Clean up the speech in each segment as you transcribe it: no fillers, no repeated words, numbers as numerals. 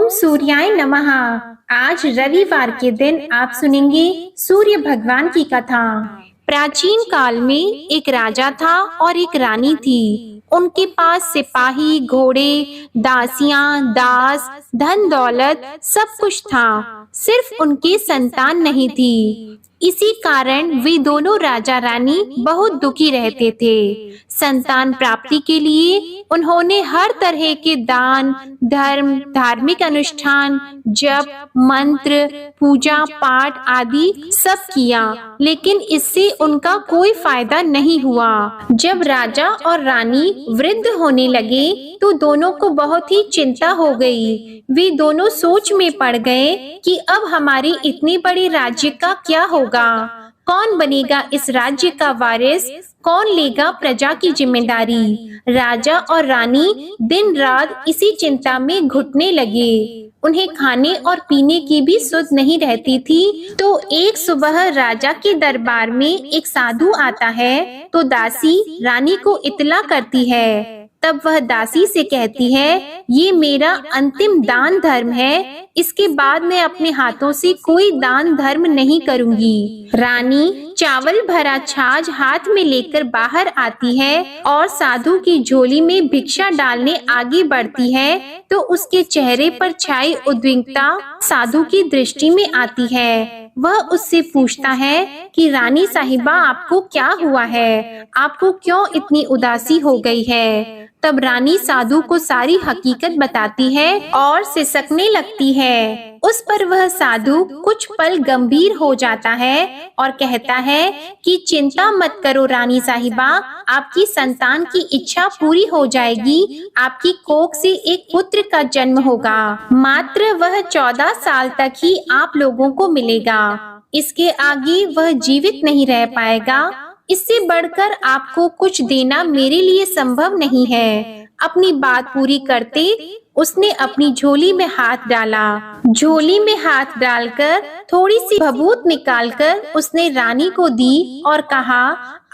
ओम सूर्याय नमः। आज रविवार के दिन आप सुनेंगे सूर्य भगवान की कथा। प्राचीन काल में एक राजा था और एक रानी थी। उनके पास सिपाही, घोड़े, दासियां, दास, धन दौलत सब कुछ था, सिर्फ उनकी संतान नहीं थी। इसी कारण वे दोनों राजा रानी बहुत दुखी रहते थे। संतान प्राप्ति के लिए उन्होंने हर तरह के दान, धर्म, धार्मिक अनुष्ठान, जप, मंत्र, पूजा पाठ आदि सब किया, लेकिन इससे उनका कोई फायदा नहीं हुआ। जब राजा और रानी वृद्ध होने लगे तो दोनों को बहुत ही चिंता हो गई। वे दोनों सोच में पड़ गए कि अब हमारे इतने बड़े राज्य का क्या होगा, कौन बनेगा इस राज्य का वारिस, कौन लेगा प्रजा की जिम्मेदारी। राजा और रानी दिन रात इसी चिंता में घुटने लगे। उन्हें खाने और पीने की भी सुध नहीं रहती थी। तो एक सुबह राजा के दरबार में एक साधु आता है तो दासी रानी को इत्तला करती है। तब वह दासी से कहती है, ये मेरा अंतिम दान धर्म है, इसके बाद मैं अपने हाथों से कोई दान धर्म नहीं करूंगी। रानी चावल भरा छाछ हाथ में लेकर बाहर आती है और साधु की झोली में भिक्षा डालने आगे बढ़ती है तो उसके चेहरे पर छाई उद्विग्नता साधु की दृष्टि में आती है। वह उससे पूछता है कि रानी साहिबा, आपको क्या हुआ है, आपको क्यों इतनी उदासी हो गई है। तब रानी साधु को सारी हकीकत बताती है और सिसकने लगती है। उस पर वह साधु कुछ पल गंभीर हो जाता है और कहता है कि चिंता मत करो रानी साहिबा, आपकी संतान की इच्छा पूरी हो जाएगी। आपकी कोख से एक पुत्र का जन्म होगा, मात्र वह 14 साल तक ही आप लोगों को मिलेगा। इसके आगे वह जीवित नहीं रह पाएगा। इससे बढ़कर आपको कुछ देना मेरे लिए संभव नहीं है। अपनी बात पूरी करते उसने अपनी झोली में हाथ डाला। झोली में हाथ डालकर थोड़ी सी भभूत निकालकर उसने रानी को दी और कहा,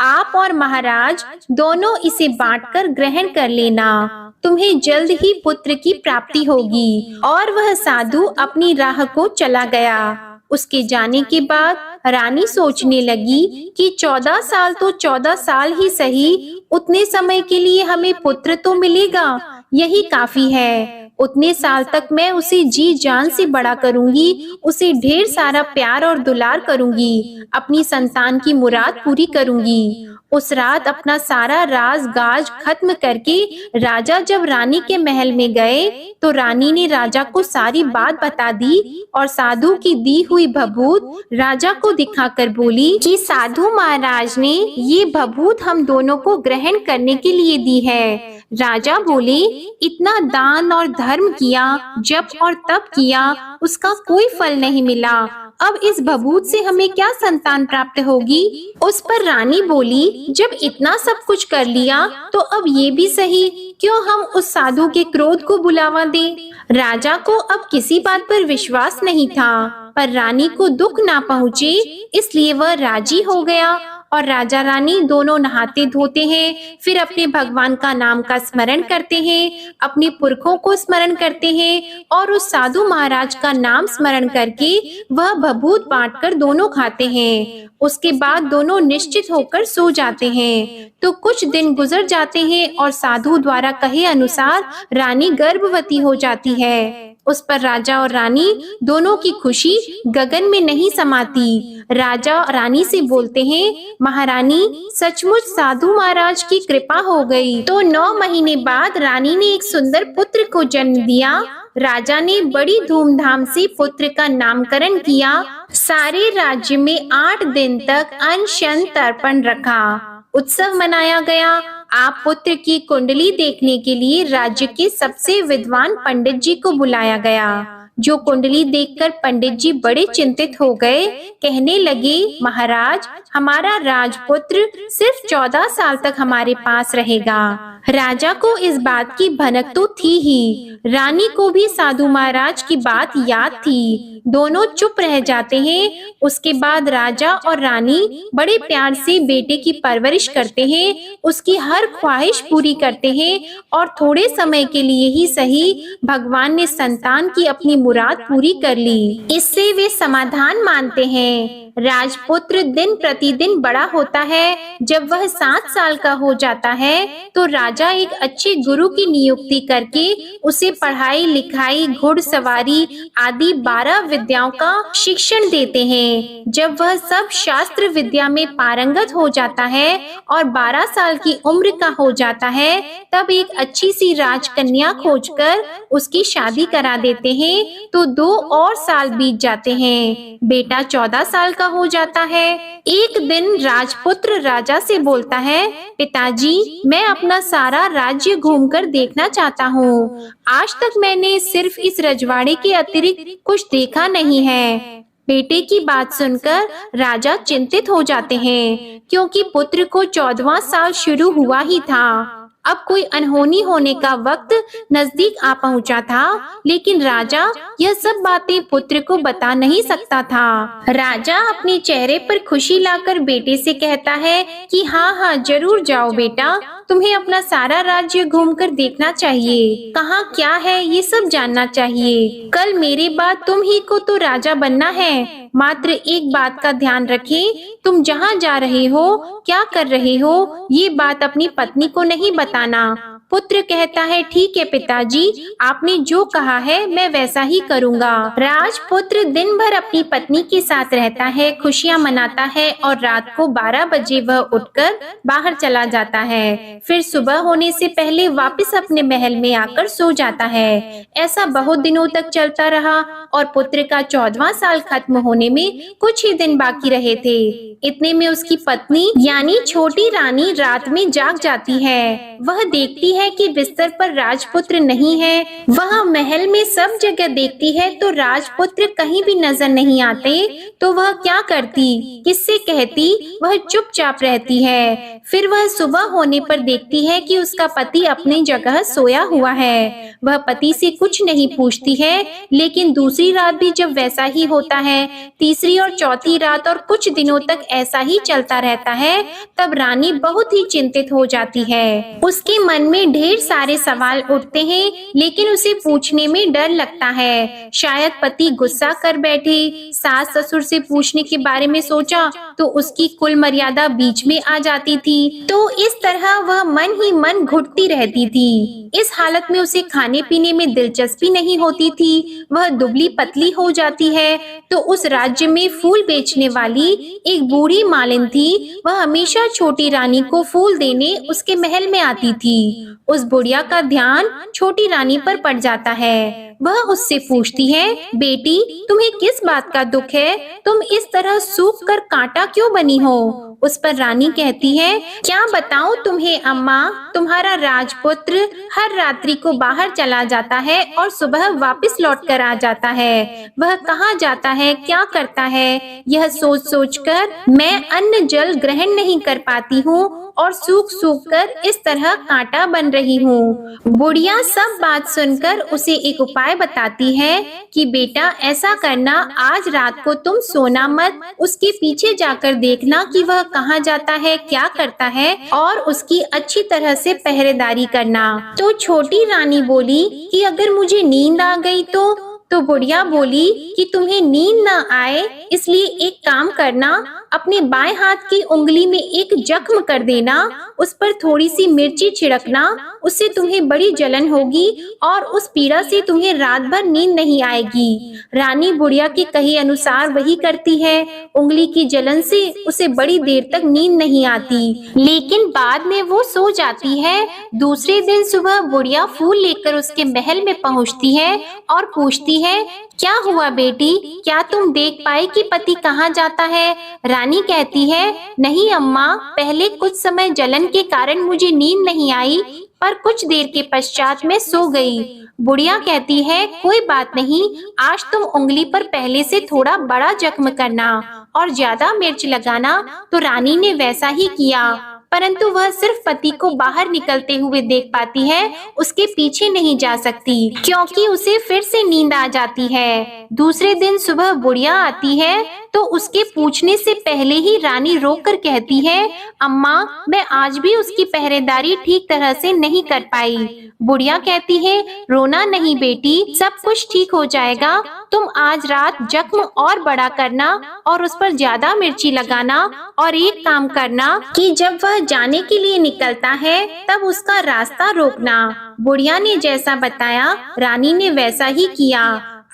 आप और महाराज दोनों इसे बांटकर ग्रहण कर लेना, तुम्हें जल्द ही पुत्र की प्राप्ति होगी। और वह साधु अपनी राह को चला गया। उसके जाने के बाद रानी सोचने लगी कि 14 साल तो 14 साल ही सही, उतने समय के लिए हमें पुत्र तो मिलेगा, यही काफी है। उतने साल तक मैं उसे जी जान से बड़ा करूंगी, उसे ढेर सारा प्यार और दुलार करूंगी, अपनी संतान की मुराद पूरी करूंगी। उस रात अपना सारा राज गाज खत्म करके राजा जब रानी के महल में गए तो रानी ने राजा को सारी बात बता दी और साधु की दी हुई भभूत राजा को दिखाकर बोली कि साधु महाराज ने ये भभूत हम दोनों को ग्रहण करने के लिए दी है। राजा बोले, इतना दान और धर्म किया, जप और तप किया, उसका कोई फल नहीं मिला। अब इस भभूत से हमें क्या संतान प्राप्त होगी। उस पर रानी बोली, जब इतना सब कुछ कर लिया तो अब ये भी सही, क्यों हम उस साधु के क्रोध को बुलावा दें। राजा को अब किसी बात पर विश्वास नहीं था, पर रानी को दुख ना पहुँचे इसलिए वह राजी हो गया। और राजा रानी दोनों नहाते धोते हैं, फिर अपने भगवान का नाम का स्मरण करते हैं, अपने पुरखों को स्मरण करते हैं और उस साधु महाराज का नाम स्मरण करके वह भभूत बांटकर दोनों खाते हैं। उसके बाद दोनों निश्चित होकर सो जाते हैं। तो कुछ दिन गुजर जाते हैं और साधु द्वारा कहे अनुसार रानी गर्भवती हो जाती है। उस पर राजा और रानी दोनों की खुशी गगन में नहीं समाती। राजा रानी से बोलते हैं, महारानी सचमुच साधु महाराज की कृपा हो गई। तो 9 महीने बाद रानी ने एक सुंदर पुत्र को जन्म दिया। राजा ने बड़ी धूमधाम से पुत्र का नामकरण किया। सारे राज्य में 8 दिन तक अनशन तर्पण रखा, उत्सव मनाया गया। आप पुत्र की कुंडली देखने के लिए राज्य के सबसे विद्वान पंडित जी को बुलाया गया। जो कुंडली देखकर पंडित जी बड़े चिंतित हो गए, कहने लगे, महाराज हमारा राजपुत्र सिर्फ 14 साल तक हमारे पास रहेगा। राजा को इस बात की भनक तो थी ही, रानी को भी साधु महाराज की बात याद थी। दोनों चुप रह जाते हैं। उसके बाद राजा और रानी बड़े प्यार से बेटे की परवरिश करते हैं, उसकी हर ख्वाहिश पूरी करते हैं और थोड़े समय के लिए ही सही भगवान ने संतान की अपनी मुराद पूरी कर ली। इससे वे समाधान मानते हैं। राजपुत्र दिन प्रतिदिन बड़ा होता है। जब वह 7 साल का हो जाता है तो राजा एक अच्छे गुरु की नियुक्ति करके उसे पढ़ाई लिखाई घुड़सवारी आदि 12 विद्याओं का शिक्षण देते हैं। जब वह सब शास्त्र विद्या में पारंगत हो जाता है और 12 साल की उम्र का हो जाता है, तब एक अच्छी सी राजकन्या खोजकर उसकी शादी करा देते हैं। तो 2 और साल बीत जाते हैं। बेटा 14 साल का हो जाता है। एक दिन राजपुत्र राजा से बोलता है, पिताजी, मैं अपना सारा राज्य घूमकर देखना चाहता हूँ। आज तक मैंने सिर्फ इस रजवाड़े के अतिरिक्त कुछ देखा नहीं है। बेटे की बात सुनकर राजा चिंतित हो जाते हैं, क्योंकि पुत्र को 14वां साल शुरू हुआ ही था। अब कोई अनहोनी होने का वक्त नजदीक आ पहुंचा था, लेकिन राजा यह सब बातें पुत्र को बता नहीं सकता था। राजा अपने चेहरे पर खुशी लाकर बेटे से कहता है कि हाँ, जरूर जाओ बेटा, तुम्हें अपना सारा राज्य घूमकर देखना चाहिए। कहाँ क्या है ये सब जानना चाहिए। कल मेरे बाद तुम ही को तो राजा बनना है। मात्र एक बात का ध्यान रखें, तुम जहाँ जा रहे हो, क्या कर रहे हो, ये बात अपनी पत्नी को नहीं बताना। पुत्र कहता है, ठीक है पिताजी, आपने जो कहा है मैं वैसा ही करूँगा। राजपुत्र दिन भर अपनी पत्नी के साथ रहता है, खुशियाँ मनाता है और रात को 12 बजे वह उठकर बाहर चला जाता है। फिर सुबह होने से पहले वापस अपने महल में आकर सो जाता है। ऐसा बहुत दिनों तक चलता रहा और पुत्र का 14वां साल खत्म होने में कुछ ही दिन बाकी रहे थे। इतने में उसकी पत्नी यानी छोटी रानी रात में जाग जाती है। वह देखती है कि बिस्तर पर राजपुत्र नहीं है। वह महल में सब जगह देखती है तो राजपुत्र कहीं भी नजर नहीं आते। तो वह क्या करती, किससे कहती? वह चुपचाप रहती है। फिर वह सुबह होने पर देखती है कि उसका पति अपनी जगह सोया हुआ है। वह पति से कुछ नहीं पूछती है, लेकिन दूसरी रात भी जब वैसा ही होता है, तीसरी और चौथी रात और कुछ दिनों तक ऐसा ही चलता रहता है, तब रानी बहुत ही चिंतित हो जाती है। उसके मन में ढेर सारे सवाल उठते हैं, लेकिन उसे पूछने में डर लगता है। शायद पति गुस्सा कर बैठे। सास ससुर से पूछने के बारे में सोचा तो उसकी कुल मर्यादा बीच में आ जाती थी। तो इस तरह वह मन ही मन घुटती रहती थी। इस हालत में उसे खाने पीने में दिलचस्पी नहीं होती थी। वह दुबली पतली हो जाती है। तो उस राज्य में फूल बेचने वाली एक बूढ़ी मालिन थी। वह हमेशा छोटी रानी को फूल देने उसके महल में आती थी। उस बुढ़िया का ध्यान छोटी रानी पर पड़ जाता है। वह उससे पूछती है, बेटी, तुम्हें किस बात का दुख है? तुम इस तरह सूख कर कांटा क्यों बनी हो? उस पर रानी कहती है, क्या बताऊं तुम्हें अम्मा, तुम्हारा राजपुत्र हर रात्रि को बाहर चला जाता है और सुबह वापस लौट कर आ जाता है। वह कहाँ जाता है, क्या करता है, यह सोच सोच कर मैं अन्न जल ग्रहण नहीं कर पाती हूँ और सूख सूख कर इस तरह कांटा बन रही हूँ। बुढ़िया सब बात सुनकर उसे एक उपाय बताती है कि बेटा ऐसा करना, आज रात को तुम सोना मत, उसके पीछे जाकर देखना कि वह कहाँ जाता है, क्या करता है और उसकी अच्छी तरह से पहरेदारी करना। तो छोटी रानी बोली कि अगर मुझे नींद आ गई तो बुढ़िया बोली कि तुम्हें नींद ना आए इसलिए एक काम करना, अपने बाएं हाथ की उंगली में एक जख्म कर देना, उस पर थोड़ी सी मिर्ची छिड़कना, उससे तुम्हें बड़ी जलन होगी और उस पीड़ा से तुम्हें रात भर नींद नहीं आएगी। रानी बुढ़िया के कहे अनुसार वही करती है। उंगली की जलन से उसे बड़ी देर तक नींद नहीं आती, लेकिन बाद में वो सो जाती है। दूसरे दिन सुबह बुढ़िया फूल लेकर उसके महल में पहुंचती है और पूछती है, क्या हुआ बेटी, क्या तुम देख पाई कि पति कहाँ जाता है? रानी कहती है, नहीं अम्मा, पहले कुछ समय जलन के कारण मुझे नींद नहीं आई, पर कुछ देर के पश्चात मैं सो गई। बुढ़िया कहती है, कोई बात नहीं, आज तुम उंगली पर पहले से थोड़ा बड़ा जख्म करना और ज्यादा मिर्च लगाना। तो रानी ने वैसा ही किया। परंतु वह सिर्फ पति को बाहर निकलते हुए देख पाती है, उसके पीछे नहीं जा सकती क्योंकि उसे फिर से नींद आ जाती है। दूसरे दिन सुबह बुढ़िया आती है तो उसके पूछने से पहले ही रानी रोकर कहती है, अम्मा, मैं आज भी उसकी पहरेदारी ठीक तरह से नहीं कर पाई। बुढ़िया कहती है, रोना नहीं बेटी, सब कुछ ठीक हो जाएगा। तुम आज रात जख्म और बड़ा करना और उस पर ज्यादा मिर्ची लगाना और एक काम करना कि जब वह जाने के लिए निकलता है तब उसका रास्ता रोकना। बुढ़िया ने जैसा बताया रानी ने वैसा ही किया।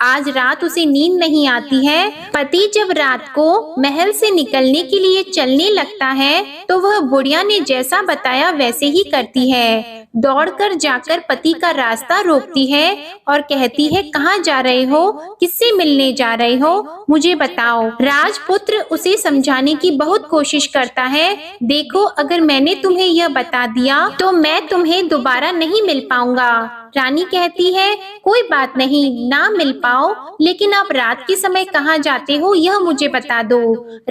आज रात उसे नींद नहीं आती है। पति जब रात को महल से निकलने के लिए चलने लगता है तो वह बुढ़िया ने जैसा बताया वैसे ही करती है। दौड़कर जाकर पति का रास्ता रोकती है और कहती है, कहाँ जा रहे हो, किससे मिलने जा रहे हो, मुझे बताओ। राजपुत्र उसे समझाने की बहुत कोशिश करता है। देखो, अगर मैंने तुम्हें यह बता दिया तो मैं तुम्हें दोबारा नहीं मिल पाऊंगा। रानी कहती है, कोई बात नहीं, ना मिल पाओ, लेकिन आप रात के समय कहाँ जाते हो यह मुझे बता दो।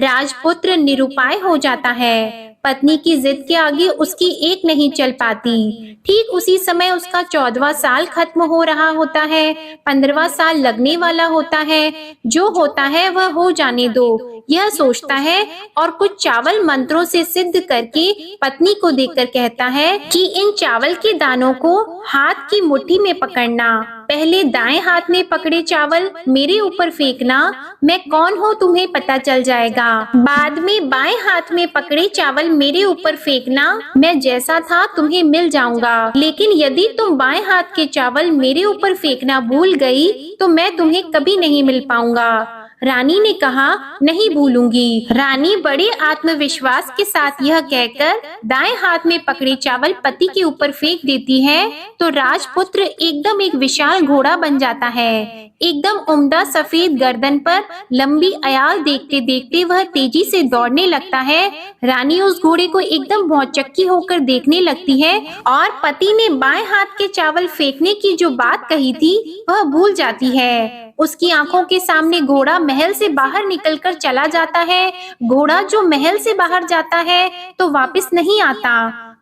राजपुत्र निरुपाय हो जाता है। पत्नी की जिद के आगे उसकी एक नहीं चल पाती। ठीक उसी समय उसका 14वां साल खत्म हो रहा होता है, 15वां साल लगने वाला होता है। जो होता है वह हो जाने दो, यह सोचता है और कुछ चावल मंत्रों से सिद्ध करके पत्नी को देकर कहता है कि इन चावल के दानों को हाथ की मुट्ठी में पकड़ना। पहले दाएं हाथ में पकड़े चावल मेरे ऊपर फेंकना, मैं कौन हूँ तुम्हें पता चल जाएगा। बाद में बाएं हाथ में पकड़े चावल मेरे ऊपर फेंकना, मैं जैसा था तुम्हें मिल जाऊंगा। लेकिन यदि तुम बाएं हाथ के चावल मेरे ऊपर फेंकना भूल गई तो मैं तुम्हें कभी नहीं मिल पाऊंगा। रानी ने कहा, नहीं भूलूंगी। रानी बड़े आत्मविश्वास के साथ यह कहकर दाएं हाथ में पकड़े चावल पति के ऊपर फेंक देती है तो राजपुत्र एकदम एक विशाल घोड़ा बन जाता है। एकदम उम्दा सफेद गर्दन पर लंबी अयाल देखते देखते वह तेजी से दौड़ने लगता है। रानी उस घोड़े को एकदम भौचक्की होकर देखने लगती है और पति ने बाएं हाथ के चावल फेंकने की जो बात कही थी वह भूल जाती है। उसकी आंखों के सामने घोड़ा महल से बाहर निकलकर चला जाता है। घोड़ा जो महल से बाहर जाता है तो वापस नहीं आता।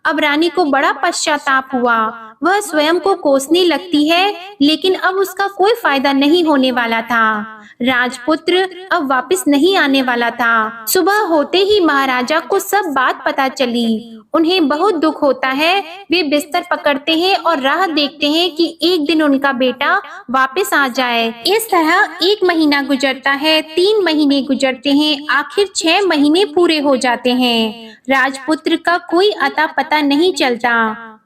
अब रानी को बड़ा पश्चाताप हुआ। वह स्वयं को कोसने लगती है, लेकिन अब उसका कोई फायदा नहीं होने वाला था। राजपुत्र अब वापस नहीं आने वाला था। सुबह होते ही महाराजा को सब बात पता चली। उन्हें बहुत दुख होता है। वे बिस्तर पकड़ते हैं और राह देखते हैं कि एक दिन उनका बेटा वापस आ जाए। इस तरह 1 महीना गुजरता है, 3 महीने गुजरते हैं, आखिर 6 महीने पूरे हो जाते हैं। राजपुत्र का कोई अता पता नहीं चलता।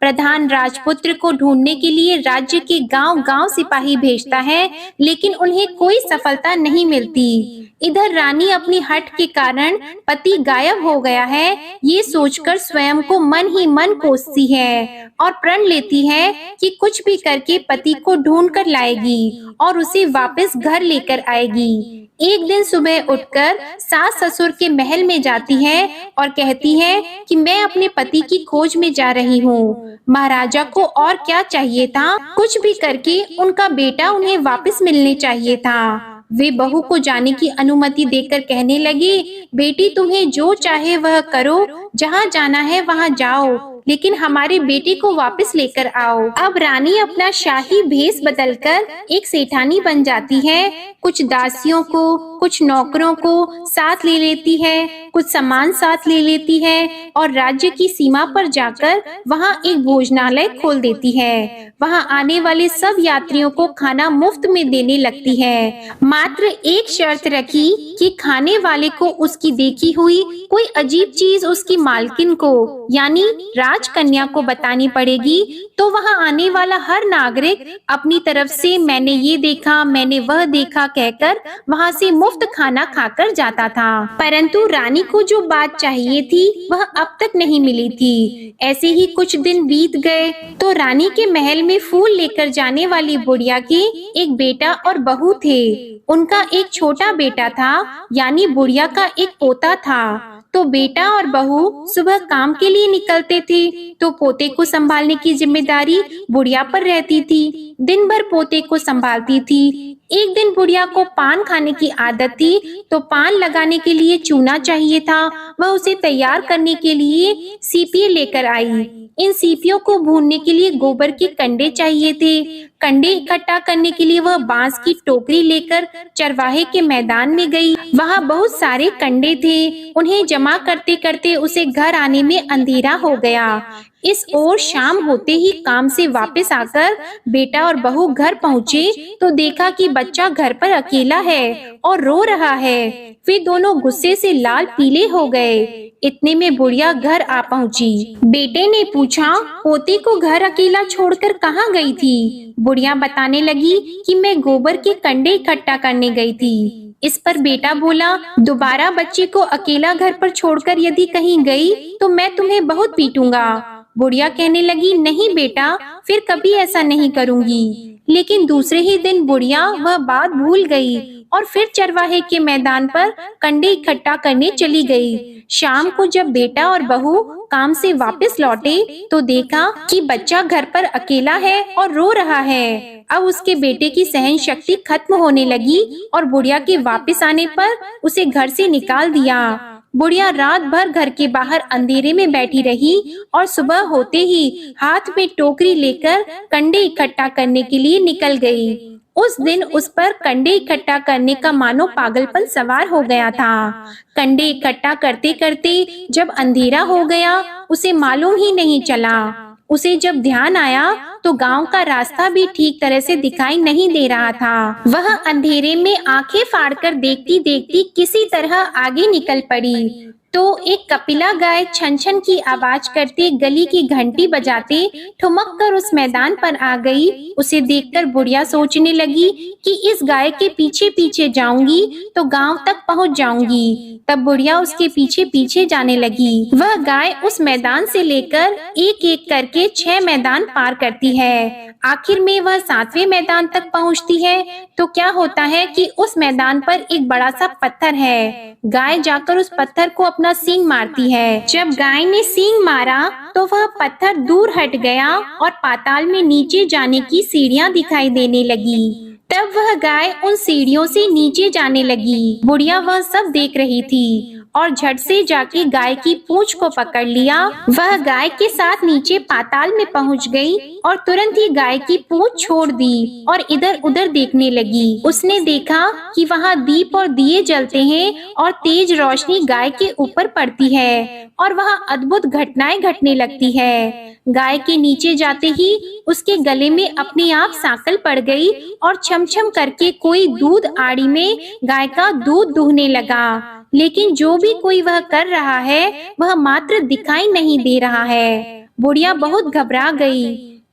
प्रधान राजपुत्र को ढूंढने के लिए राज्य के गांव-गांव सिपाही भेजता है, लेकिन उन्हें कोई सफलता नहीं मिलती। इधर रानी अपनी हठ के कारण पति गायब हो गया है, ये सोचकर स्वयं को मन ही मन कोसती है और प्रण लेती है कि कुछ भी करके पति को ढूंढ कर लाएगी और उसे वापस घर लेकर आएगी। एक दिन सुबह उठकर सास ससुर के महल में जाती है और कहती है कि मैं अपने पति की खोज में जा रही हूँ। महाराजा को और क्या चाहिए था, कुछ भी करके उनका बेटा उन्हें वापस मिलने चाहिए था। वे बहू को जाने की अनुमति देकर कहने लगे, बेटी तुम्हें जो चाहे वह करो, जहाँ जाना है वहाँ जाओ, लेकिन हमारे बेटे को वापस लेकर आओ। अब रानी अपना शाही भेष बदलकर एक सेठानी बन जाती है। कुछ दासियों को, कुछ नौकरों को साथ ले लेती है, कुछ सामान साथ ले लेती है और राज्य की सीमा पर जाकर वहाँ एक भोजनालय खोल देती है। वहाँ आने वाले सब यात्रियों को खाना मुफ्त में देने लगती है। मात्र एक शर्त रखी कि खाने वाले को उसकी देखी हुई कोई अजीब चीज उसकी मालकिन को यानी राजकन्या को बतानी पड़ेगी, तो वहाँ आने वाला हर नागरिक अपनी तरफ से मैंने ये देखा, मैंने वह देखा कहकर वहाँ से मुफ्त खाना खाकर जाता था। परंतु रानी को जो बात चाहिए थी वह अब तक नहीं मिली थी। ऐसे ही कुछ दिन बीत गए तो रानी के महल में फूल लेकर जाने वाली बुढ़िया के एक बेटा और बहू थे। उनका एक छोटा बेटा था, यानी बुढ़िया का एक पोता था। तो बेटा और बहू सुबह काम के लिए निकलते थे तो पोते को संभालने की जिम्मेदारी बुढ़िया पर रहती थी। दिन भर पोते को संभालती थी। एक दिन बुढ़िया को पान खाने की आदत थी, तो पान लगाने के लिए चूना चाहिए था। वह उसे तैयार करने के लिए सीपी लेकर आई। इन सीपियों को भूनने के लिए गोबर के कंडे चाहिए थे। कंडे इकट्ठा करने के लिए वह बांस की टोकरी लेकर चरवाहे के मैदान में गई। वहाँ बहुत सारे कंडे थे। उन्हें जमा करते करते उसे घर आने में अंधेरा हो गया। इस ओर शाम होते ही काम से वापस आकर बेटा और बहू घर पहुँचे तो देखा कि बच्चा घर पर अकेला है और रो रहा है। वे दोनों गुस्से से लाल पीले हो गए। इतने में बुढ़िया घर आ पहुंची। बेटे ने पूछा, पोते को घर अकेला छोड़कर कहाँ गई थी? बुढ़िया बताने लगी कि मैं गोबर के कंडे इकट्ठा करने गई थी। इस पर बेटा बोला, दोबारा बच्चे को अकेला घर पर छोड़कर यदि कहीं गई तो मैं तुम्हें बहुत पीटूंगा। बुढ़िया कहने लगी, नहीं बेटा, फिर कभी ऐसा नहीं करूंगी। लेकिन दूसरे ही दिन बुढ़िया वह बात भूल गई और फिर चरवाहे के मैदान पर कंडे इकट्ठा करने चली गई। शाम को जब बेटा और बहू काम से वापस लौटे तो देखा कि बच्चा घर पर अकेला है और रो रहा है। अब उसके बेटे की सहन शक्ति खत्म होने लगी और बुढ़िया के वापस आने पर उसे घर से निकाल दिया। बुढ़िया रात भर घर के बाहर अंधेरे में बैठी रही और सुबह होते ही हाथ में टोकरी लेकर कंडे इकट्ठा करने के लिए निकल गई। उस दिन उस पर कंडे इकट्ठा करने का मानो पागलपन सवार हो गया था। कंडे इकट्ठा करते करते जब अंधेरा हो गया उसे मालूम ही नहीं चला। उसे जब ध्यान आया तो गांव का रास्ता भी ठीक तरह से दिखाई नहीं दे रहा था। वह अंधेरे में आंखें फाड़कर देखती देखती किसी तरह आगे निकल पड़ी तो एक कपिला गाय छन छन की आवाज करते गली की घंटी बजाते ठुमक कर उस मैदान पर आ गई। उसे देखकर बुढ़िया सोचने लगी कि इस गाय के पीछे पीछे जाऊंगी तो गांव तक पहुंच जाऊंगी। तब बुढ़िया उसके पीछे पीछे जाने लगी। वह गाय उस मैदान से लेकर एक एक करके 6 मैदान पार करती है। आखिर में वह 7वें मैदान तक पहुंचती है तो क्या होता है कि उस मैदान पर एक बड़ा सा पत्थर है। गाय जाकर उस पत्थर को अपना सींग मारती है। जब गाय ने सींग मारा तो वह पत्थर दूर हट गया और पाताल में नीचे जाने की सीढ़ियां दिखाई देने लगी। तब वह गाय उन सीढ़ियों से नीचे जाने लगी। बुढ़िया वह सब देख रही थी और झट से जाके गाय की पूंछ को पकड़ लिया। वह गाय के साथ नीचे पाताल में पहुंच गई और तुरंत ही गाय की पूंछ छोड़ दी और इधर उधर देखने लगी। उसने देखा कि वहाँ दीप और दिए जलते हैं और तेज रोशनी गाय के ऊपर पड़ती है और वहाँ अद्भुत घटनाएं घटने लगती है। गाय के नीचे जाते ही उसके गले में अपने आप सांकल पड़ गई और छमछम करके कोई दूध आड़ी में गाय का दूध दूहने लगा। लेकिन जो भी कोई वह कर रहा है वह मात्र दिखाई नहीं दे रहा है। बुढ़िया बहुत घबरा गई,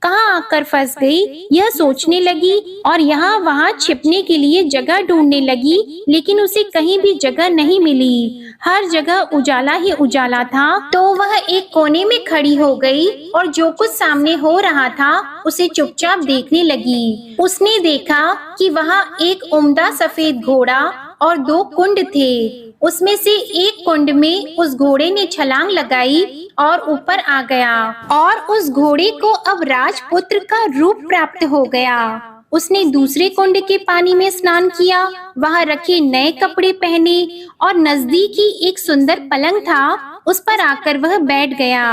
कहाँ आकर फंस गई यह सोचने लगी और यहाँ वहाँ छिपने के लिए जगह ढूंढने लगी। लेकिन उसे कहीं भी जगह नहीं मिली। हर जगह उजाला ही उजाला था। तो वह एक कोने में खड़ी हो गई और जो कुछ सामने हो रहा था उसे चुपचाप देखने लगी। उसने देखा कि वहाँ एक उम्दा सफेद घोड़ा और 2 कुंड थे। उसमें से एक कुंड में उस घोड़े ने छलांग लगाई और ऊपर आ गया और उस घोड़े को अब राजपुत्र का रूप प्राप्त हो गया। उसने दूसरे कुंड के पानी में स्नान किया, वहां रखे नए कपड़े पहने और नजदीक ही एक सुंदर पलंग था, उस पर आकर वह बैठ गया।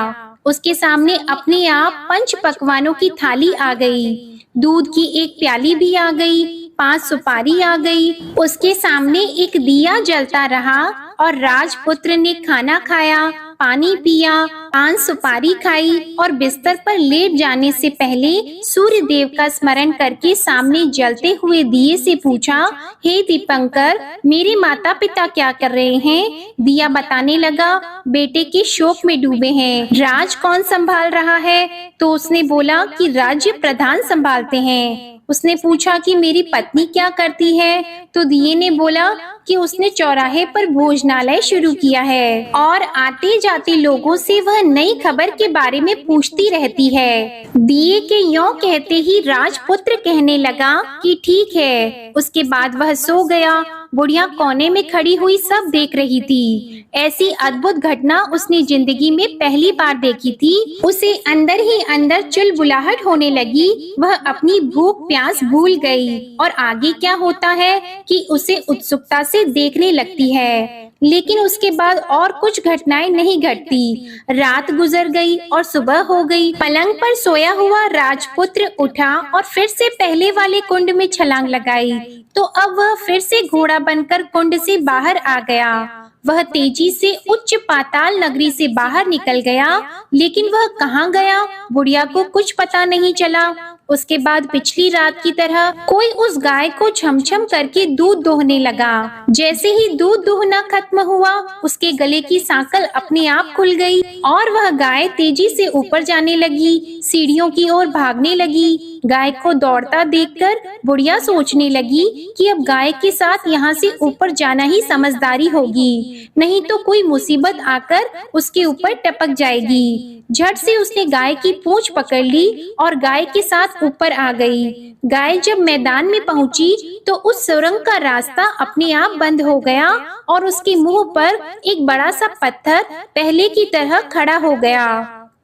उसके सामने अपने आप 5 पकवानों की थाली आ गई। दूध की एक प्याली भी आ गई, 5 सुपारी आ गई। उसके सामने एक दिया जलता रहा और राजपुत्र ने खाना खाया, पानी पिया, 5 सुपारी खाई और बिस्तर पर लेट जाने से पहले सूर्य देव का स्मरण करके सामने जलते हुए दिए से पूछा, हे दीपंकर, मेरे माता पिता क्या कर रहे हैं? दिया बताने लगा, बेटे के शोक में डूबे हैं। राज कौन संभाल रहा है? तो उसने बोला कि राज्य प्रधान संभालते हैं। उसने पूछा कि मेरी पत्नी क्या करती है? तो दिए ने बोला कि उसने चौराहे पर भोजनालय शुरू किया है और आते जाते लोगों से वह नई खबर के बारे में पूछती रहती है। दिए के यों कहते ही राजपुत्र कहने लगा कि ठीक है। उसके बाद वह सो गया। बुढ़िया कोने में खड़ी हुई सब देख रही थी। ऐसी अद्भुत घटना उसने जिंदगी में पहली बार देखी थी। उसे अंदर ही अंदर चुलबुलाहट होने लगी। वह अपनी भूख प्यास भूल गई और आगे क्या होता है कि उसे उत्सुकता से देखने लगती है। लेकिन उसके बाद और कुछ घटनाएं नहीं घटती। रात गुजर गई और सुबह हो गई। पलंग पर सोया हुआ राजपुत्र उठा और फिर से पहले वाले कुंड में छलांग लगाई। तो अब वह फिर से घोड़ा बनकर कुंड से बाहर आ गया। वह तेजी से उच्च पाताल नगरी से बाहर निकल गया, लेकिन वह कहाँ गया बुढ़िया को कुछ पता नहीं चला। उसके बाद पिछली रात की तरह कोई उस गाय को छमछम करके दूध दोहने लगा। जैसे ही दूध दोहना खत्म हुआ, उसके गले की सांकल अपने आप खुल गई और वह गाय तेजी से ऊपर जाने लगी, सीढ़ियों की ओर भागने लगी। गाय को दौड़ता देखकर बुढ़िया सोचने लगी कि अब गाय के साथ यहाँ से ऊपर जाना ही समझदारी होगी, नहीं तो कोई मुसीबत आकर उसके ऊपर टपक जाएगी। झट से उसने गाय की पूंछ पकड़ ली और गाय के साथ ऊपर आ गई। गाय जब मैदान में पहुंची तो उस सुरंग का रास्ता अपने आप बंद हो गया और उसके मुंह पर एक बड़ा सा पत्थर पहले की तरह खड़ा हो गया।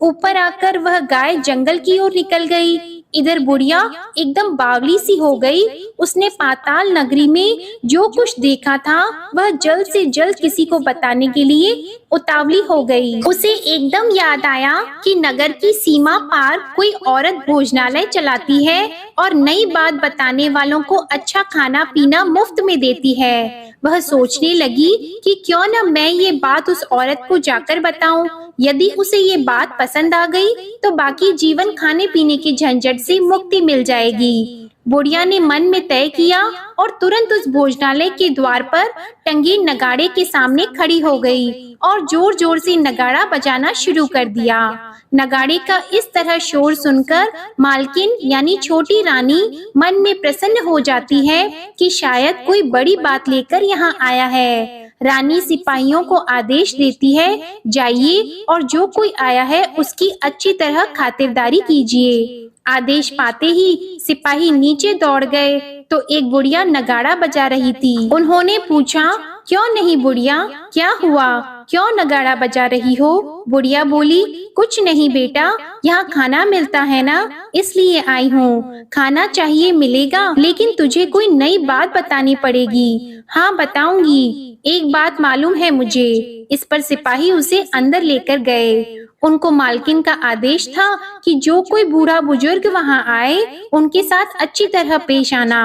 ऊपर आकर वह गाय जंगल की ओर निकल गई। इधर बुढ़िया एकदम बावली सी हो गई। उसने पाताल नगरी में जो कुछ देखा था वह जल्द से जल्द किसी को बताने के लिए उतावली हो गई। उसे एकदम याद आया कि नगर की सीमा पार कोई औरत भोजनालय चलाती है और नई बात बताने वालों को अच्छा खाना पीना मुफ्त में देती है। वह सोचने लगी कि क्यों न मैं ये बात उस औरत को जाकर बताऊं। यदि उसे ये बात पसंद आ गई तो बाकी जीवन खाने पीने की झंझट से मुक्ति मिल जाएगी। बुढ़िया ने मन में तय किया और तुरंत उस भोजनालय के द्वार पर टंगे नगाड़े के सामने खड़ी हो गई और जोर जोर से नगाड़ा बजाना शुरू कर दिया। नगाड़े का इस तरह शोर सुनकर मालकिन यानी छोटी रानी मन में प्रसन्न हो जाती है कि शायद कोई बड़ी बात लेकर यहाँ आया है। रानी सिपाहियों को आदेश देती है, जाइए और जो कोई आया है उसकी अच्छी तरह खातिरदारी कीजिए। आदेश पाते ही सिपाही नीचे दौड़ गए तो एक बुढ़िया नगाड़ा बजा रही थी। उन्होंने पूछा, क्यों नहीं बुढ़िया, क्या हुआ, क्यों नगाड़ा बजा रही हो? बुढ़िया बोली, कुछ नहीं बेटा, यहाँ खाना मिलता है ना, इसलिए आई हूँ। खाना चाहिए मिलेगा, लेकिन तुझे कोई नई बात बतानी पड़ेगी। हाँ बताऊंगी, एक बात मालूम है मुझे। इस पर सिपाही उसे अंदर लेकर गए। उनको मालकिन का आदेश था कि जो कोई बूढ़ा बुजुर्ग वहाँ आए उनके साथ अच्छी तरह पेश आना,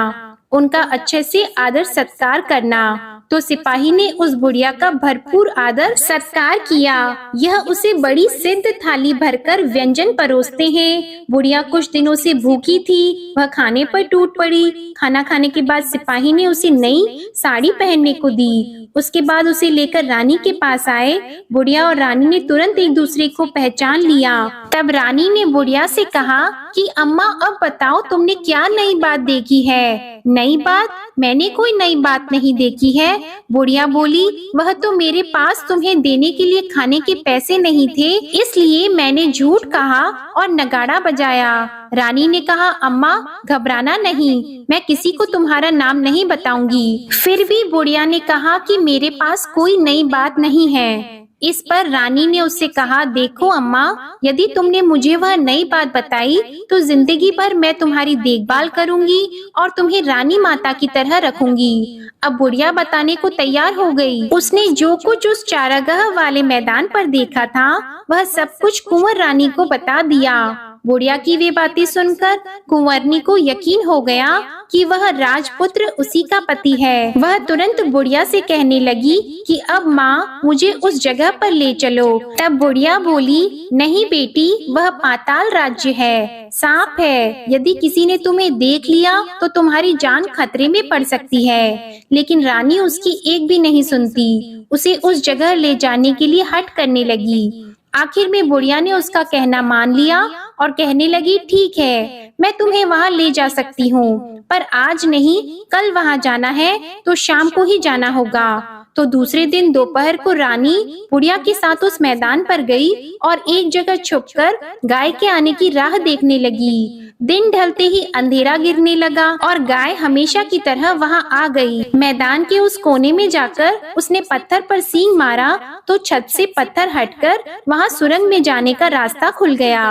उनका अच्छे से आदर सत्कार करना। तो सिपाही ने उस बुढ़िया का भरपूर आदर सत्कार किया। यह उसे बड़ी सिद्ध थाली भरकर व्यंजन परोसते हैं। बुढ़िया कुछ दिनों से भूखी थी, वह खाने पर टूट पड़ी। खाना खाने के बाद सिपाही ने उसे नई साड़ी पहनने को दी। उसके बाद उसे लेकर रानी के पास आए। बुढ़िया और रानी ने तुरंत एक दूसरे को पहचान लिया। तब रानी ने बुढ़िया से कहा कि अम्मा अब बताओ तुमने क्या नई बात देखी है? नई बात? मैंने कोई नई बात नहीं देखी है। बुढ़िया बोली, वह तो मेरे पास तुम्हें देने के लिए खाने के पैसे नहीं थे, इसलिए मैंने झूठ कहा और नगाड़ा बजाया। रानी ने कहा, अम्मा घबराना नहीं, मैं किसी को तुम्हारा नाम नहीं बताऊंगी। फिर भी बुढ़िया ने कहा कि मेरे पास कोई नई बात नहीं है। इस पर रानी ने उससे कहा, देखो अम्मा, यदि तुमने मुझे वह नई बात बताई तो जिंदगी भर मैं तुम्हारी देखभाल करूंगी और तुम्हें रानी माता की तरह रखूंगी। अब बुढ़िया बताने को तैयार हो गई। उसने जो कुछ उस चारागाह वाले मैदान पर देखा था वह सब कुछ कुंवर रानी को बता दिया। बुढ़िया की वे बातें सुनकर कुंवरनी को यकीन हो गया कि वह राजपुत्र उसी का पति है। वह तुरंत बुढ़िया से कहने लगी कि अब माँ मुझे उस जगह पर ले चलो। तब बुढ़िया बोली, नहीं बेटी, वह पाताल राज्य है, सांप है। यदि किसी ने तुम्हें देख लिया तो तुम्हारी जान खतरे में पड़ सकती है। लेकिन रानी उसकी एक भी नहीं सुनती, उसे उस जगह ले जाने के लिए हठ करने लगी। आखिर में बुढ़िया ने उसका कहना मान लिया और कहने लगी, ठीक है, मैं तुम्हें वहाँ ले जा सकती हूँ, पर आज नहीं, कल वहाँ जाना है तो शाम को ही जाना होगा। तो दूसरे दिन दोपहर को रानी बुढ़िया के साथ उस मैदान पर गई और एक जगह छुपकर गाय के आने की राह देखने लगी। दिन ढलते ही अंधेरा गिरने लगा और गाय हमेशा की तरह वहां आ गई। मैदान के उस कोने में जाकर उसने पत्थर पर सींग मारा तो छत से पत्थर हटकर वहां सुरंग में जाने का रास्ता खुल गया।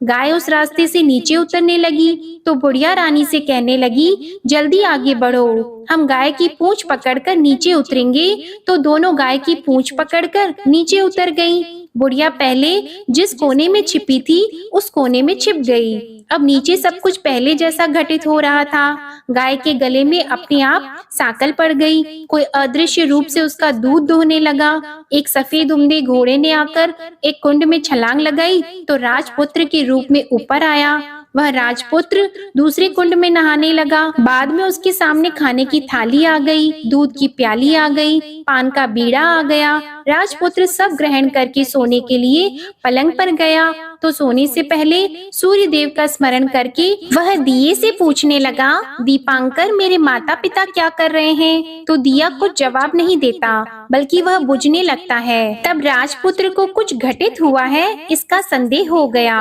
गाय उस रास्ते से नीचे उतरने लगी तो बुढ़िया रानी से कहने लगी, जल्दी आगे बढ़ो, हम गाय की पूंछ पकड़कर नीचे उतरेंगे। तो दोनों गाय की पूंछ पकड़कर नीचे उतर गईं। बुढ़िया पहले जिस कोने में छिपी थी उस कोने में छिप गई। अब नीचे सब कुछ पहले जैसा घटित हो रहा था। गाय के गले में अपने आप सांकल पड़ गई। कोई अदृश्य रूप से उसका दूध दोहने लगा। एक सफेद उम्दे घोड़े ने आकर एक कुंड में छलांग लगाई तो राजपुत्र के रूप में ऊपर आया। वह राजपुत्र दूसरे कुंड में नहाने लगा। बाद में उसके सामने खाने की थाली आ गई, दूध की प्याली आ गई, पान का बीड़ा आ गया। राजपुत्र सब ग्रहण करके सोने के लिए पलंग पर गया तो सोने से पहले सूर्य देव का स्मरण करके वह दिए से पूछने लगा, दीपांकर मेरे माता पिता क्या कर रहे हैं? तो दिया कुछ जवाब नहीं देता बल्कि वह बुझने लगता है। तब राजपुत्र को कुछ घटित हुआ है इसका संदेह हो गया।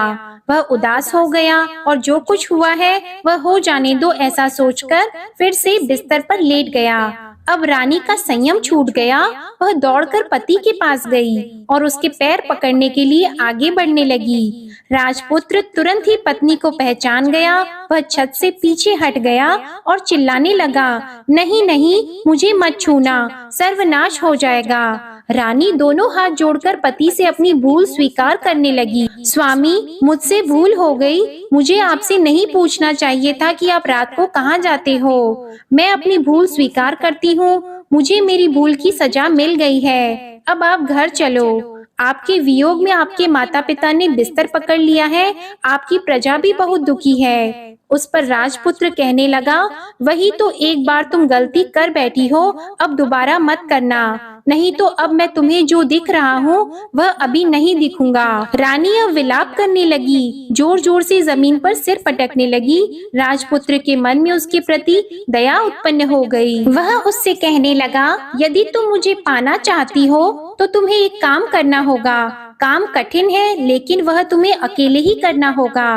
वह उदास हो गया और जो कुछ हुआ है वह हो जाने दो ऐसा सोचकर फिर से बिस्तर पर लेट गया। अब रानी का संयम छूट गया। वह दौड़कर पति के पास गई और उसके पैर पकड़ने के लिए आगे बढ़ने लगी। राजपुत्र तुरंत ही पत्नी को पहचान गया। वह छत से पीछे हट गया और चिल्लाने लगा, नहीं नहीं, मुझे मत छूना, सर्वनाश हो जाएगा। रानी दोनों हाथ जोड़कर पति से अपनी भूल स्वीकार करने लगी। स्वामी, मुझसे भूल हो गई। मुझे आपसे नहीं पूछना चाहिए था कि आप रात को कहाँ जाते हो। मैं अपनी भूल स्वीकार करती हूँ। मुझे मेरी भूल की सजा मिल गई है। अब आप घर चलो। आपके वियोग में आपके माता पिता ने बिस्तर पकड़ लिया है। आपकी प्रजा भी बहुत दुखी है। उस पर राजपुत्र कहने लगा, वही तो एक बार तुम गलती कर बैठी हो, अब दोबारा मत करना, नहीं तो अब मैं तुम्हें जो दिख रहा हूँ वह अभी नहीं दिखूंगा। रानी अब विलाप करने लगी, जोर जोर से जमीन पर सिर पटकने लगी। राजपुत्र के मन में उसके प्रति दया उत्पन्न हो गई। वह उससे कहने लगा, यदि तुम मुझे पाना चाहती हो तो तुम्हें एक काम करना होगा। काम कठिन है लेकिन वह तुम्हें अकेले ही करना होगा।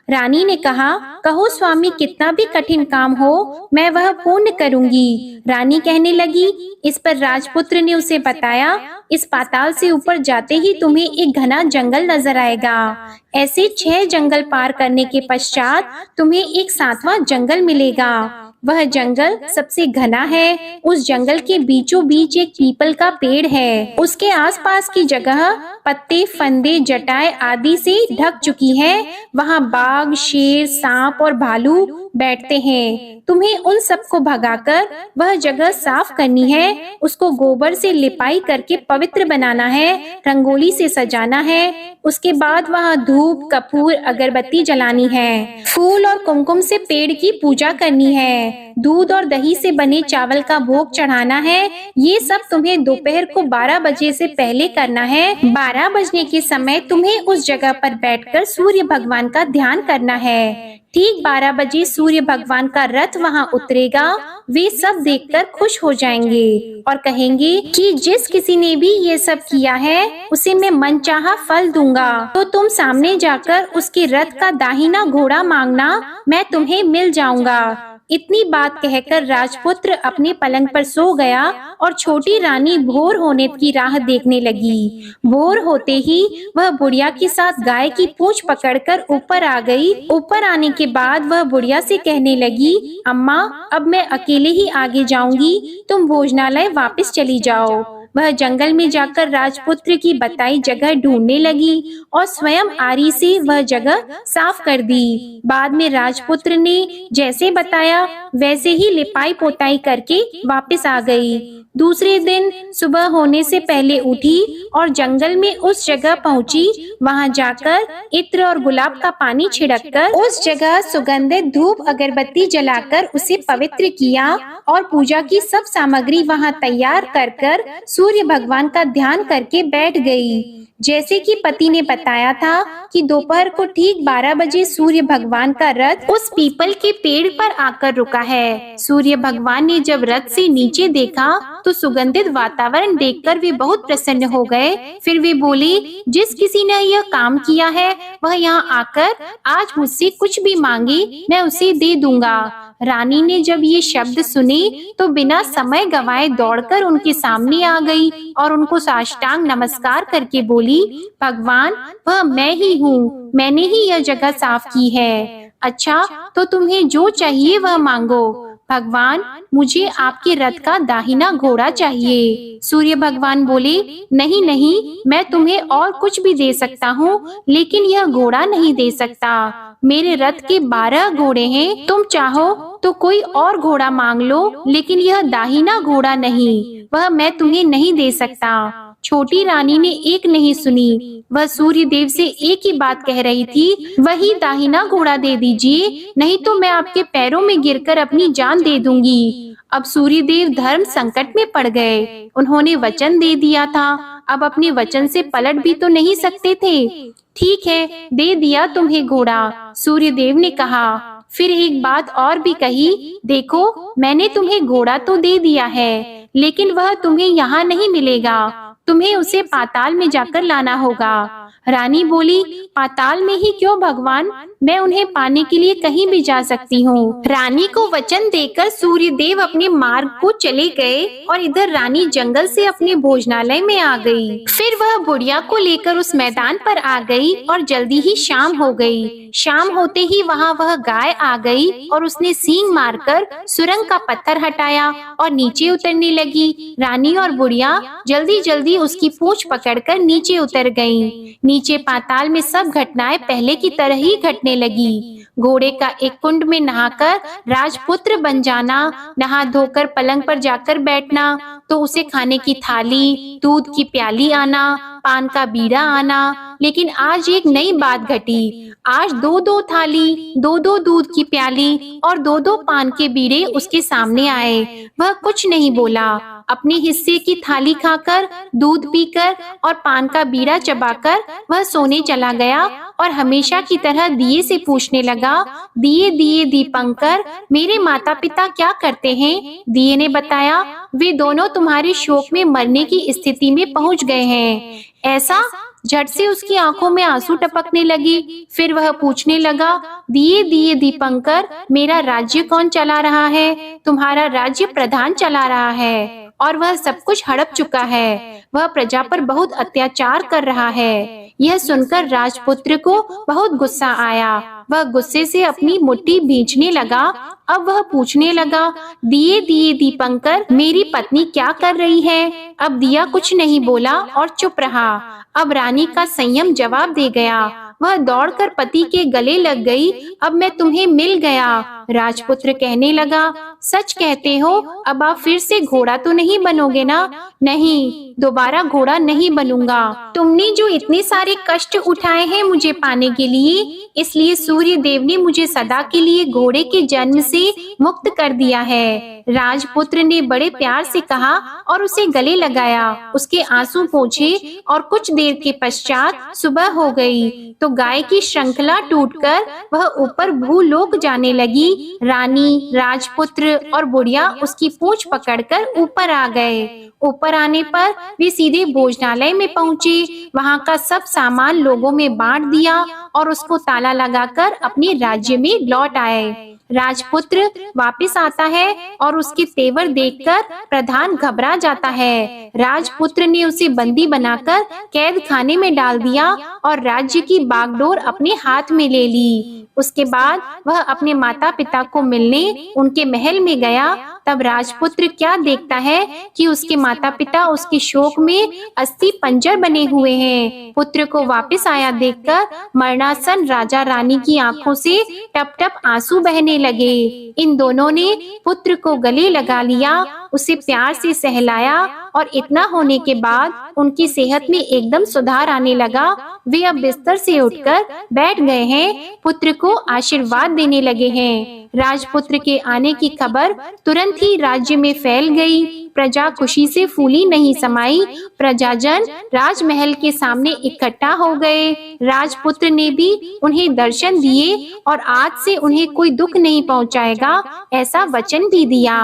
रानी ने कहा, कहो स्वामी, कितना भी कठिन काम हो मैं वह पूर्ण करूंगी। रानी कहने लगी। इस पर राजपुत्र ने उसे बताया, इस पाताल से ऊपर जाते ही तुम्हें एक घना जंगल नजर आएगा। ऐसे 6 जंगल पार करने के पश्चात तुम्हें एक 7वां जंगल मिलेगा। वह जंगल सबसे घना है। उस जंगल के बीचों बीच एक पीपल का पेड़ है। उसके आसपास की जगह पत्ते, फंदे, जटाएं आदि से ढक चुकी है। वहाँ बाघ, शेर, सांप और भालू बैठते हैं। तुम्हें उन सबको भगाकर वह जगह साफ करनी है। उसको गोबर से लिपाई करके पवित्र बनाना है, रंगोली से सजाना है। उसके बाद वहाँ धूप, कपूर, अगरबत्ती जलानी है। फूल और कुमकुम से पेड़ की पूजा करनी है। दूध और दही से बने चावल का भोग चढ़ाना है। ये सब तुम्हें दोपहर को 12 बजे से पहले करना है। 12 बजने के समय तुम्हें उस जगह पर बैठकर सूर्य भगवान का ध्यान करना है। ठीक 12 बजे सूर्य भगवान का रथ वहाँ उतरेगा। वे सब देखकर खुश हो जाएंगे और कहेंगे कि जिस किसी ने भी ये सब किया है उसे मैं मनचाहा फल दूंगा। तो तुम सामने जाकर उसके रथ का दाहिना घोड़ा मांगना, मैं तुम्हें मिल जाऊंगा। इतनी बात कहकर राजपुत्र अपने पलंग पर सो गया और छोटी रानी भोर होने की राह देखने लगी। भोर होते ही वह बुढ़िया के साथ गाय की पूंछ पकड़कर ऊपर आ गई। ऊपर आने के बाद वह बुढ़िया से कहने लगी, अम्मा, अब मैं अकेले ही आगे जाऊंगी, तुम भोजनालय वापस चली जाओ। वह जंगल में जाकर राजपुत्र की बताई जगह ढूंढने लगी और स्वयं आरी से वह जगह साफ कर दी। बाद में राजपुत्र ने जैसे बताया वैसे ही लिपाई पोताई करके वापस आ गई। दूसरे दिन सुबह होने से पहले उठी और जंगल में उस जगह पहुंची। वहां जाकर इत्र और गुलाब का पानी छिड़ककर उस जगह सुगंधित धूप अगरबत्ती जलाकर उसे पवित्र किया और पूजा की सब सामग्री वहां तैयार कर सूर्य भगवान का ध्यान करके बैठ गई। जैसे कि पति ने बताया था कि दोपहर को ठीक 12 बजे सूर्य भगवान का रथ उस पीपल के पेड़ पर आकर रुका है। सूर्य भगवान ने जब रथ से नीचे देखा तो सुगंधित वातावरण देखकर वे बहुत प्रसन्न हो गए। फिर वे बोले, जिस किसी ने यह काम किया है वह यहाँ आकर आज मुझसे कुछ भी मांगे मैं उसे दे दूंगा। रानी ने जब ये शब्द सुने तो बिना समय गवाए दौड़कर उनके सामने आ गई और उनको साष्टांग नमस्कार करके बोली, भगवान, वह मैं ही हूँ, मैंने ही यह जगह साफ की है। अच्छा, तो तुम्हें जो चाहिए वह मांगो। भगवान, मुझे आपके रथ का दाहिना घोड़ा चाहिए। सूर्य भगवान बोले, नहीं नहीं, मैं तुम्हें और कुछ भी दे सकता हूँ, लेकिन यह घोड़ा नहीं दे सकता। मेरे रथ के 12 घोड़े हैं, तुम चाहो तो कोई और घोड़ा मांग लो, लेकिन यह दाहिना घोड़ा नहीं, वह मैं तुम्हें नहीं दे सकता। छोटी रानी ने एक नहीं सुनी, वह सूर्य देव से एक ही बात कह रही थी, वही दाहिना घोड़ा दे दीजिए, नहीं तो मैं आपके पैरों में गिरकर अपनी जान दे दूंगी। अब सूर्य देव धर्म संकट में पड़ गए। उन्होंने वचन दे दिया था, अब अपने वचन से पलट भी तो नहीं सकते थे। ठीक है, दे दिया तुम्हें घोड़ा, सूर्य देव ने कहा। फिर एक बात और भी कही, देखो, मैंने तुम्हें घोड़ा तो दे दिया है, लेकिन वह तुम्हें यहाँ नहीं मिलेगा, तुम्हें उसे पाताल में जाकर लाना होगा। रानी बोली, पाताल में ही क्यों भगवान, मैं उन्हें पाने के लिए कहीं भी जा सकती हूँ। रानी को वचन देकर सूर्य देव अपने मार्ग को चले गए और इधर रानी जंगल से अपने भोजनालय में आ गई। फिर वह बुढ़िया को लेकर उस मैदान पर आ गई और जल्दी ही शाम हो गई। शाम होते ही वहाँ वह गाय आ गई और उसने सींग मारकर सुरंग का पत्थर हटाया और नीचे उतरने लगी। रानी और बुढ़िया जल्दी जल्दी उसकी पूंछ पकड़कर नीचे उतर गईं। नीचे पाताल में सब घटनाएं पहले की तरह ही घटने लगी। घोड़े का एक कुंड में नहाकर राजपुत्र बन जाना, नहा धोकर पलंग पर जाकर बैठना, तो उसे खाने की थाली, दूध की प्याली आना, पान का बीड़ा आना। लेकिन आज एक नई बात घटी। आज 2-2 थाली, 2-2 दूध की प्याली और 2-2 पान के बीड़े उसके सामने आए। वह कुछ नहीं बोला। अपने हिस्से की थाली खाकर, दूध पीकर और पान का बीड़ा चबाकर वह सोने चला गया और हमेशा की तरह दिए से पूछने लगा, दिए दिए दीपंकर, मेरे माता पिता क्या करते हैं? दिए ने बताया, वे दोनों तुम्हारे शोक में मरने की स्थिति में पहुंच गए हैं। ऐसा? झट से उसकी आंखों में आंसू टपकने लगी। फिर वह पूछने लगा, दिए दिए दीपंकर, मेरा राज्य कौन चला रहा है? तुम्हारा राज्य प्रधान चला रहा है और वह सब कुछ हड़प चुका है। वह प्रजा पर बहुत अत्याचार कर रहा है। यह सुनकर राजपुत्र को बहुत गुस्सा आया। वह गुस्से से अपनी मुट्ठी भींचने लगा। अब वह पूछने लगा, दिए दिए दीपंकर, मेरी पत्नी क्या कर रही है? अब दिया कुछ नहीं बोला और चुप रहा। अब रानी का संयम जवाब दे गया। वह दौड़कर पति के गले लग गई। अब मैं तुम्हें मिल गया। राजपुत्र कहने लगा, सच कहते हो? अब आप फिर से घोड़ा तो नहीं बनोगे ना? नहीं, दोबारा घोड़ा नहीं बनूंगा। तुमने जो इतने सारे कष्ट उठाए हैं मुझे पाने के लिए, इसलिए सूर्य देव ने मुझे सदा के लिए घोड़े के जन्म से मुक्त कर दिया है। राजपुत्र ने बड़े प्यार से कहा और उसे गले लगाया। उसके आंसू पोंछे और कुछ देर के पश्चात सुबह हो गई तो गाय की श्रृंखला टूटकर वह ऊपर भूलोक जाने लगी। रानी, राजपुत्र और बुढ़िया उसकी पूंछ पकड़कर ऊपर आ गए। ऊपर आने पर वे सीधे भोजनालय में पहुंचे। वहां का सब सामान लोगों में बांट दिया और उसको ताला लगाकर अपने राज्य में लौट आए। राजपुत्र वापस आता है और उसके तेवर देखकर प्रधान घबरा जाता है। राजपुत्र ने उसे बंदी बनाकर कैद खाने में डाल दिया और राज्य की बागडोर अपने हाथ में ले ली। उसके बाद वह अपने माता पिता को मिलने उनके महल में गया। तब राजपुत्र क्या देखता है कि उसके माता पिता उसके शोक में अस्थि पंजर बने हुए हैं। पुत्र को वापस आया देखकर मरणासन राजा रानी की आंखों से टप टप आंसू बहने लगे। इन दोनों ने पुत्र को गले लगा लिया, उसे प्यार से सहलाया और इतना होने के बाद उनकी सेहत में एकदम सुधार आने लगा। वे अब बिस्तर से उठकर बैठ गए हैं, पुत्र को आशीर्वाद देने लगे हैं। राजपुत्र के आने की खबर तुरंत ही राज्य में फैल गई। प्रजा खुशी से फूली नहीं समाई। प्रजाजन राजमहल के सामने इकट्ठा हो गए। राजपुत्र ने भी उन्हें दर्शन दिए और आज से उन्हें कोई दुख नहीं पहुंचाएगा, ऐसा वचन भी दिया।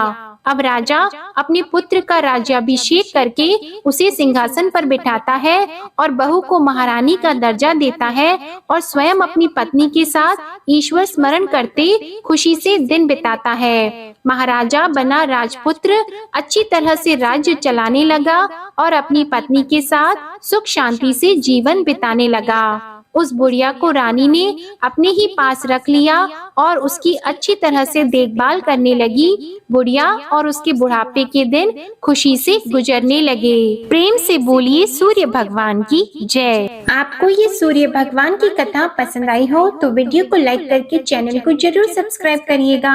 अब राजा अपने पुत्र का राज्याभिषेक करके उसे सिंहासन पर बिठाता है और बहू को महारानी का दर्जा देता है और स्वयं अपनी पत्नी के साथ ईश्वर स्मरण करते खुशी से दिन बिताता है। महाराजा बना राजपुत्र अच्छी तरह से राज्य चलाने लगा और अपनी पत्नी के साथ सुख शांति से जीवन बिताने लगा। उस बुढ़िया को रानी ने अपने ही पास रख लिया और उसकी अच्छी तरह से देखभाल करने लगी। बुढ़िया और उसके बुढ़ापे के दिन खुशी से गुजरने लगे। प्रेम से बोलिए सूर्य भगवान की जय। आपको ये सूर्य भगवान की कथा पसंद आई हो तो वीडियो को लाइक करके चैनल को जरूर सब्सक्राइब करिएगा।